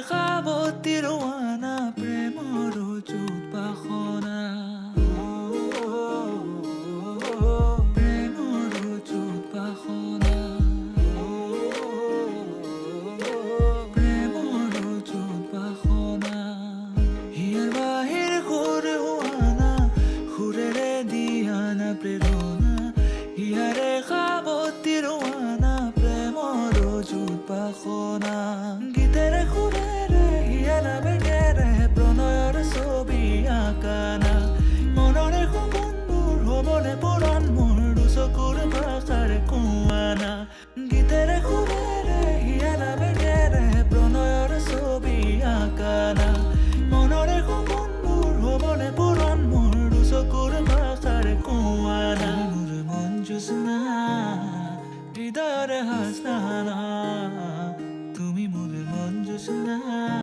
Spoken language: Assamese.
খাবতি ৰোৱানা প্ৰেমৰ জোত বাসনা প্ৰেমৰ জোত বাসনা প্ৰেমৰ জোত বাসনা হিয়াৰ বাহিৰ সুৰ হোৱানা সুৰেৰে দিয়ানা প্ৰেৰণা হিয়াৰে খাবতি ৰোৱানা প্ৰেমৰ জোত বাসনা গীতেৰে সুৰেৰে হিয়াৰা বেগেৰে প্ৰণয়ৰ ছবি আঁকানা মনৰে সপোনবোৰ হ'বনে পুৰণ মোৰ দুচকুৰ ভাষাৰে কোৱানা গীতেৰে সুৰেৰে হিয়াৰা বেগেৰে প্ৰণয়ৰ ছবি আঁকানা মনৰে সপোনবোৰ হ'বনে পুৰণ মোৰ দুচকুৰ ভাষাৰে কোৱানা মোৰ মন জোছনা হৃদয়ৰে হাসনা তুমি মোৰ মন জোছনা